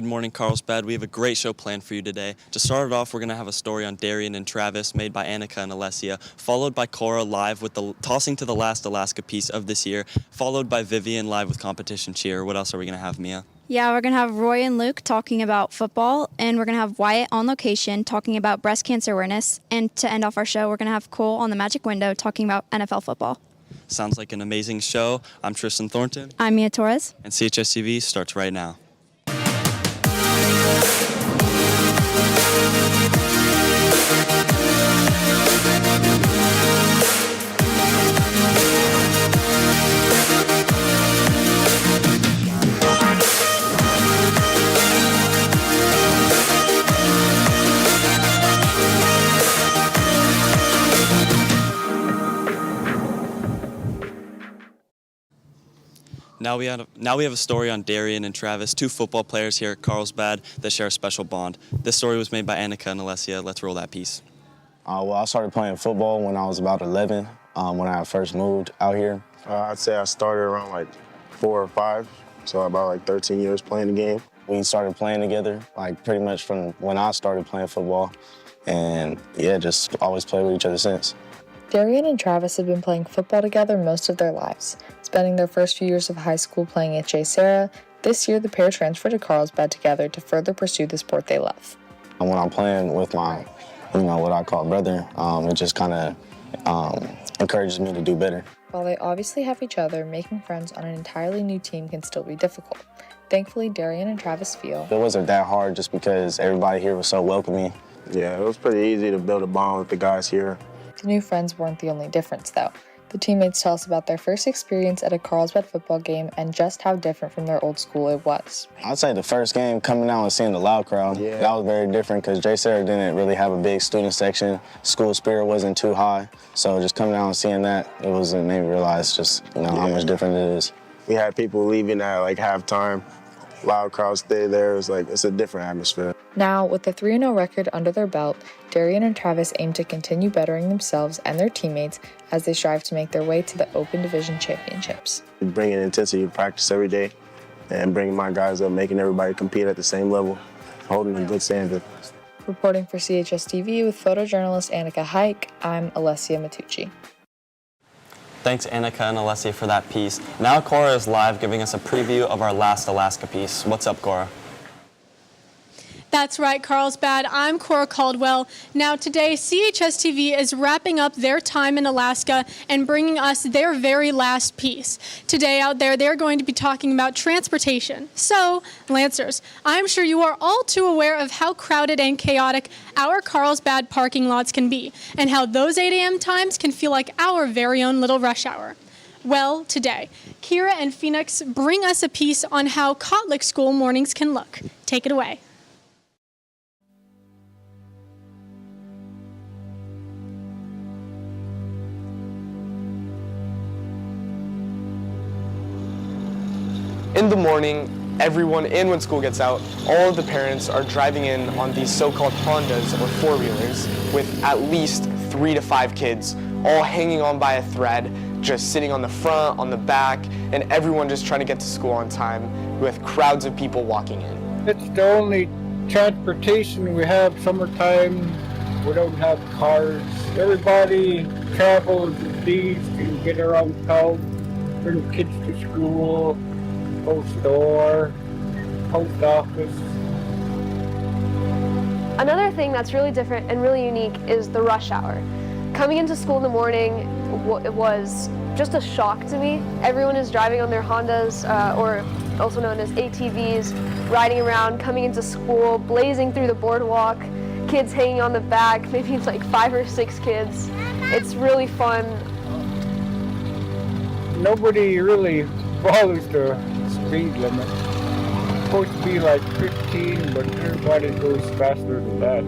Good morning, Carlsbad. We have a great show planned for you today. To start it off, we're going to have a story on Darrain and Travis made by Annika and Alessia, followed by Cora live with the tossing to the last Alaska piece of this year, followed by Vivian live with competition cheer. What else are we going to have, Mia? Yeah, we're going to have Roy and Luke talking about football, and we're going to have Wyatt on location talking about breast cancer awareness. And to end off our show, we're going to have Cole on the magic window talking about NFL football. Sounds like an amazing show. I'm Tristan Thornton. I'm Mia Torres. And CHSTV starts right now. Now we have a story on Darrain and Travis, two football players here at Carlsbad that share a special bond. This story was made by Annika and Alessia. Let's roll that piece. Well, I started playing football when I was about 11, when I first moved out here. I'd say I started around like 4 or 5, so about like 13 years playing the game. We started playing together, like pretty much from when I started playing football, and yeah, just always played with each other since. Darrain and Travis have been playing football together most of their lives, spending their first few years of high school playing at J. Sarah. This year, the pair transferred to Carlsbad together to further pursue the sport they love. And when I'm playing with my, what I call brother, it just kind of encourages me to do better. While they obviously have each other, making friends on an entirely new team can still be difficult. Thankfully, Darrain and Travis feel it wasn't that hard just because everybody here was so welcoming. Yeah, it was pretty easy to build a bond with the guys here. The new friends weren't the only difference, though. The teammates tell us about their first experience at a Carlsbad football game and just how different from their old school it was. I'd say the first game, coming out and seeing the loud crowd, that was very different because J. Sarah didn't really have a big student section. School spirit wasn't too high. So just coming out and seeing that, it made me realize just, how much different it is. We had people leaving at like halftime. Loud crowd stay there. It's a different atmosphere. Now, with the 3-0 record under their belt, Darrain and Travis aim to continue bettering themselves and their teammates as they strive to make their way to the Open Division Championships. Bringing intensity to practice every day and bringing my guys up, making everybody compete at the same level, holding a good standard. Reporting for CHSTV with photojournalist Annika Hike, I'm Alessia Matucci. Thanks, Annika and Alessia, for that piece. Now Cora is live giving us a preview of our last Alaska piece. What's up, Cora? That's right, Carlsbad. I'm Cora Caldwell. Now today, CHSTV is wrapping up their time in Alaska and bringing us their very last piece. Today out there, they're going to be talking about transportation. So, Lancers, I'm sure you are all too aware of how crowded and chaotic our Carlsbad parking lots can be, and how those 8 a.m. times can feel like our very own little rush hour. Well, today, Kira and Phoenix bring us a piece on how Kotlik School mornings can look. Take it away. In the morning, everyone, and when school gets out, all of the parents are driving in on these so-called Hondas or four-wheelers with at least 3 to 5 kids, all hanging on by a thread, just sitting on the front, on the back, and everyone just trying to get to school on time with crowds of people walking in. It's the only transportation we have summertime. We don't have cars. Everybody travels with these to get around town, bring kids to school, post store, post office. Another thing that's really different and really unique is the rush hour. Coming into school in the morning, it was just a shock to me. Everyone is driving on their Hondas, or also known as ATVs, riding around, coming into school, blazing through the boardwalk, kids hanging on the back, maybe like 5 or 6 kids. It's really fun. Nobody really follows the speed limit. It's supposed to be like 15, but everybody goes faster than that.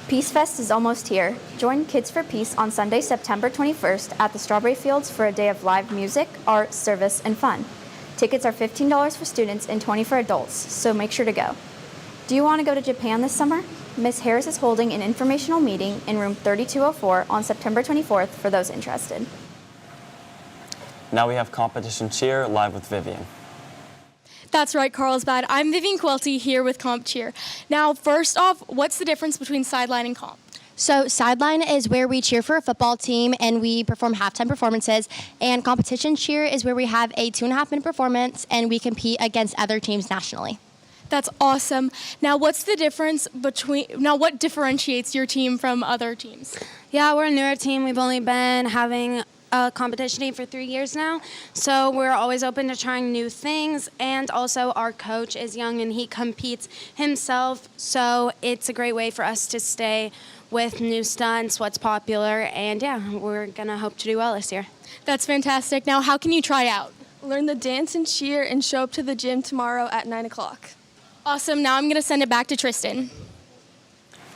Peace Fest is almost here. Join Kids for Peace on Sunday, September 21st at the Strawberry Fields for a day of live music, art, service, and fun. Tickets are $15 for students and $20 for adults, so make sure to go. Do you want to go to Japan this summer? Ms. Harris is holding an informational meeting in room 3204 on September 24th for those interested. Now we have competition cheer live with Vivian. That's right, Carlsbad. I'm Vivian Quilty here with Comp Cheer. Now, first off, what's the difference between sideline and comp? So sideline is where we cheer for a football team and we perform halftime performances. And competition cheer is where we have a 2.5-minute performance and we compete against other teams nationally. That's awesome. Now, what differentiates your team from other teams? Yeah, we're a newer team. We've only been having a competition team for 3 years now, so we're always open to trying new things, and also our coach is young and he competes himself, so it's a great way for us to stay with new stunts, what's popular, and yeah, we're gonna hope to do well this year. That's fantastic. Now, how can you try out? Learn the dance and cheer and show up to the gym tomorrow at 9 o'clock. Awesome. Now I'm going to send it back to Tristan.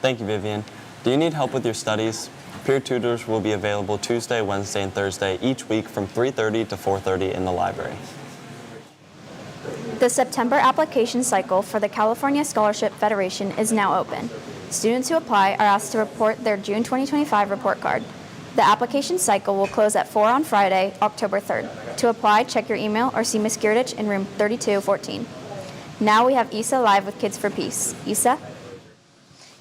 Thank you, Vivian. Do you need help with your studies? Peer tutors will be available Tuesday, Wednesday, and Thursday each week from 3:30 to 4:30 in the library. The September application cycle for the California Scholarship Federation is now open. Students who apply are asked to report their June 2025 report card. The application cycle will close at 4 on Friday, October 3rd. To apply, check your email or see Ms. Girdich in room 3214. Now we have Issa live with Kids for Peace. Issa?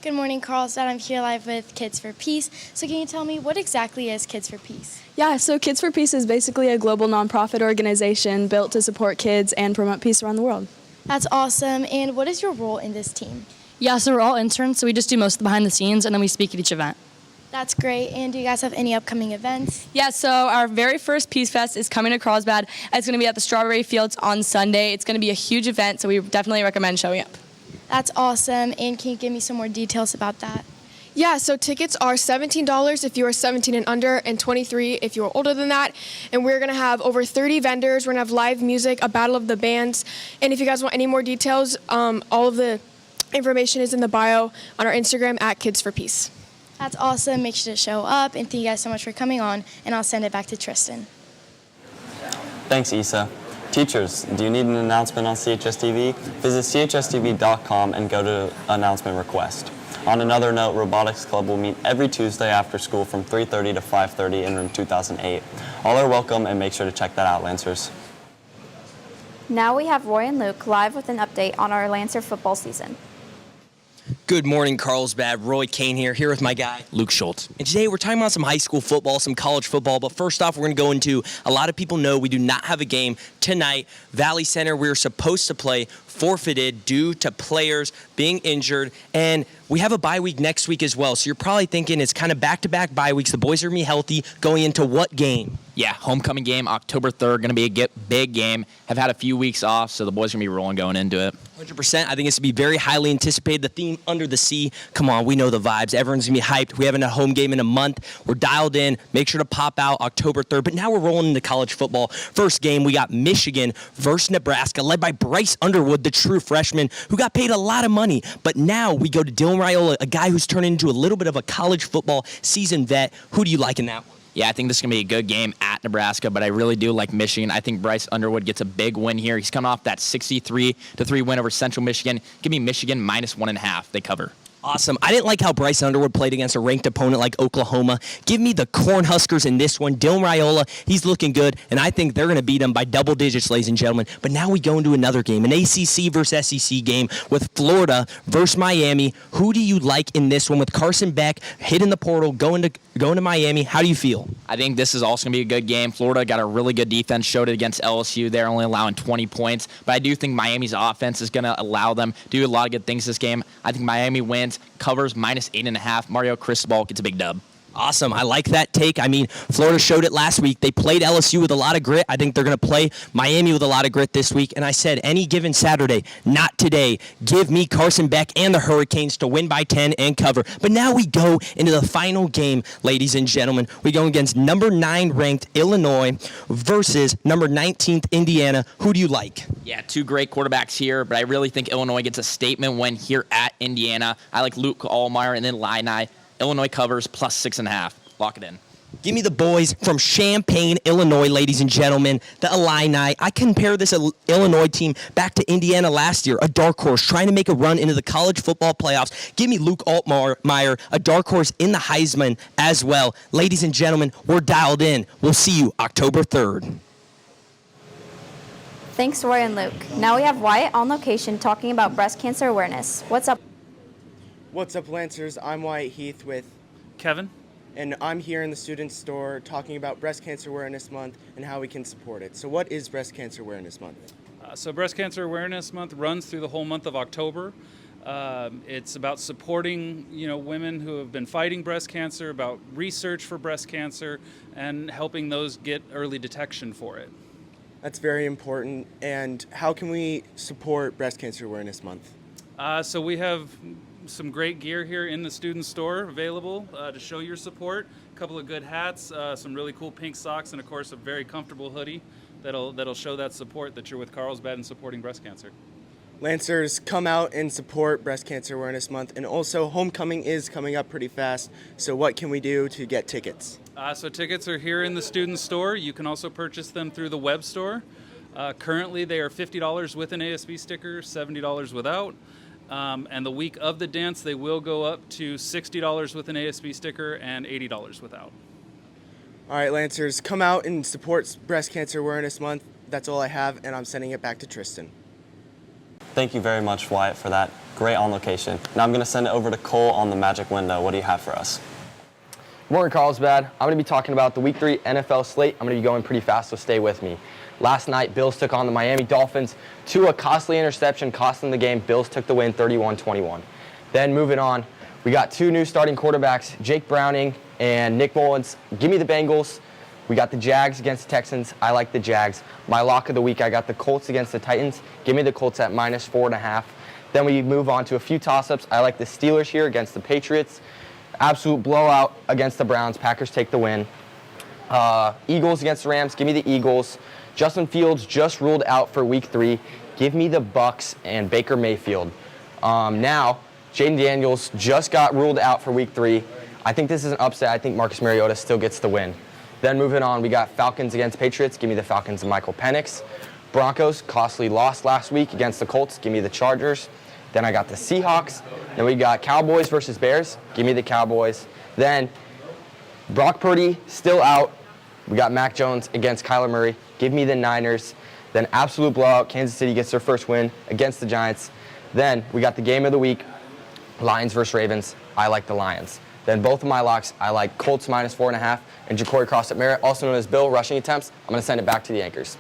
Good morning, Carlsbad. I'm here live with Kids for Peace. So can you tell me what exactly is Kids for Peace? Yeah, so Kids for Peace is basically a global nonprofit organization built to support kids and promote peace around the world. That's awesome. And what is your role in this team? Yeah, so we're all interns, so we just do most of the behind the scenes, and then we speak at each event. That's great. And do you guys have any upcoming events? Yeah, so our very first Peace Fest is coming to Carlsbad. It's going to be at the Strawberry Fields on Sunday. It's going to be a huge event, so we definitely recommend showing up. That's awesome. And can you give me some more details about that? Yeah, so tickets are $17 if you are 17 and under and $23 if you are older than that. And we're going to have over 30 vendors. We're going to have live music, a battle of the bands. And if you guys want any more details, all of the information is in the bio on our Instagram at Kids for Peace. That's awesome. Make sure to show up. And thank you guys so much for coming on. And I'll send it back to Tristan. Thanks, Issa. Teachers, do you need an announcement on CHSTV? Visit chstv.com and go to announcement request. On another note, Robotics Club will meet every Tuesday after school from 3:30 to 5:30 in room 2008. All are welcome, and make sure to check that out, Lancers. Now we have Roy and Luke live with an update on our Lancer football season. Good morning, Carlsbad. Roy Kane here with my guy, Luke Shultz. And today we're talking about some high school football, some college football, but first off, we're going to go into, a lot of people know we do not have a game tonight. Valley Center, we were supposed to play, forfeited due to players being injured, and we have a bye week next week as well, so you're probably thinking it's kind of back-to-back bye weeks. The boys are going to be healthy going into what game? Yeah, homecoming game, October 3rd, going to be a big game. Have had a few weeks off, so the boys are going to be rolling going into it. 100%. I think it's going to be very highly anticipated. The theme, Under the Sea, come on, we know the vibes. Everyone's going to be hyped. We haven't had a home game in a month. We're dialed in. Make sure to pop out October 3rd. But now we're rolling into college football. First game, we got Michigan versus Nebraska, led by Bryce Underwood, the true freshman, who got paid a lot of money. But now we go to Dylan Raiola, a guy who's turned into a little bit of a college football seasoned vet. Who do you like in that one? Yeah, I think this is going to be a good game at Nebraska, but I really do like Michigan. I think Bryce Underwood gets a big win here. He's coming off that 63-3 win over Central Michigan. Give me Michigan -1.5. They cover. Awesome. I didn't like how Bryce Underwood played against a ranked opponent like Oklahoma. Give me the Cornhuskers in this one. Dylan Raiola, he's looking good, and I think they're going to beat him by double digits, ladies and gentlemen. But now we go into another game, an ACC versus SEC game with Florida versus Miami. Who do you like in this one with Carson Beck hitting the portal, going to Miami? How do you feel? I think this is also going to be a good game. Florida got a really good defense, showed it against LSU. They're only allowing 20 points, but I do think Miami's offense is going to allow them to do a lot of good things this game. I think Miami wins, covers -8.5. Mario Cristobal gets a big dub. Awesome. I like that take. I mean, Florida showed it last week. They played LSU with a lot of grit. I think they're going to play Miami with a lot of grit this week. And I said, any given Saturday, not today. Give me Carson Beck and the Hurricanes to win by 10 and cover. But now we go into the final game, ladies and gentlemen. We go against number 9 ranked Illinois versus number 19th Indiana. Who do you like? Yeah, two great quarterbacks here, but I really think Illinois gets a statement win here at Indiana. I like Luke Allmeyer and then Illini. Illinois covers +6.5. Lock it in. Give me the boys from Champaign, Illinois, ladies and gentlemen, the Illini. I compare this Illinois team back to Indiana last year, a dark horse trying to make a run into the college football playoffs. Give me Luke Altmaier, a dark horse in the Heisman as well. Ladies and gentlemen, we're dialed in. We'll see you October 3rd. Thanks, Roy and Luke. Now we have Wyatt on location talking about breast cancer awareness. What's up? What's up, Lancers? I'm Wyatt Heath with Kevin. And I'm here in the student store talking about Breast Cancer Awareness Month and how we can support it. So what is Breast Cancer Awareness Month? So Breast Cancer Awareness Month runs through the whole month of October. It's about supporting, women who have been fighting breast cancer, about research for breast cancer, and helping those get early detection for it. That's very important. And how can we support Breast Cancer Awareness Month? So we have some great gear here in the student store available to show your support. A couple of good hats, some really cool pink socks, and of course a very comfortable hoodie that'll show that support that you're with Carlsbad and supporting breast cancer. Lancers, come out and support Breast Cancer Awareness Month. And also, homecoming is coming up pretty fast. So what can we do to get tickets? So tickets are here in the student store. You can also purchase them through the Webb store. Currently they are $50 with an ASB sticker, $70 without. And the week of the dance, they will go up to $60 with an ASB sticker and $80 without. All right, Lancers, come out and support Breast Cancer Awareness Month. That's all I have, and I'm sending it back to Tristan. Thank you very much, Wyatt, for that. Great on location. Now I'm going to send it over to Cole on the magic window. What do you have for us? Morning, Carlsbad. I'm going to be talking about the Week 3 NFL slate. I'm going to be going pretty fast, so stay with me. Last night, Bills took on the Miami Dolphins to a costly interception, costing the game. Bills took the win 31-21. Then moving on, we got two new starting quarterbacks, Jake Browning and Nick Mullins. Give me the Bengals. We got the Jags against the Texans. I like the Jags. My lock of the week, I got the Colts against the Titans. Give me the Colts at -4.5. Then we move on to a few toss-ups. I like the Steelers here against the Patriots. Absolute blowout against the Browns. Packers take the win. Eagles against the Rams. Give me the Eagles. Justin Fields just ruled out for Week 3. Give me the Bucks and Baker Mayfield. Now, Jaden Daniels just got ruled out for Week 3. I think this is an upset. I think Marcus Mariota still gets the win. Then moving on, we got Falcons against Patriots. Give me the Falcons and Michael Penix. Broncos, costly loss last week against the Colts. Give me the Chargers. Then I got the Seahawks. Then we got Cowboys versus Bears. Give me the Cowboys. Then Brock Purdy still out. We got Mac Jones against Kyler Murray. Give me the Niners. Then absolute blowout. Kansas City gets their first win against the Giants. Then we got the game of the week, Lions versus Ravens. I like the Lions. Then both of my locks, I like Colts -4.5 and Ja'Cory Crossett-Merritt, also known as Bill, rushing attempts. I'm going to send it back to the Anchors.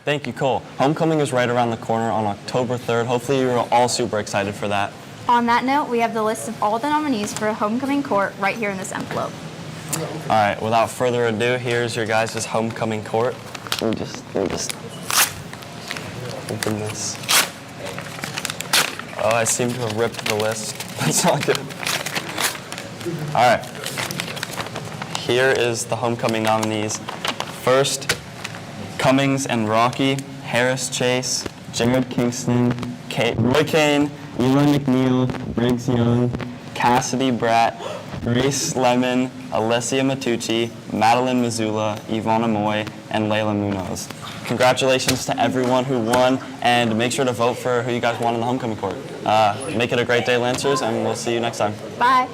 Thank you, Cole. Homecoming is right around the corner on October 3rd. Hopefully you're all super excited for that. On that note, we have the list of all the nominees for homecoming court right here in this envelope. All right, without further ado, here's your guys' homecoming court. Let me just open this. Oh, I seem to have ripped the list. That's not good. All right. Here is the homecoming nominees. First, Cummings and Rocky, Harris Chase, Jared Kingston, Roy Kane, Eli McNeil, Briggs Young, Cassidy Bratt, Grace Lemon, Alessia Matucci, Madeline Missoula, Ivana Moy, and Layla Munoz. Congratulations to everyone who won, and make sure to vote for who you guys want in the homecoming court. Make it a great day, Lancers, and we'll see you next time. Bye.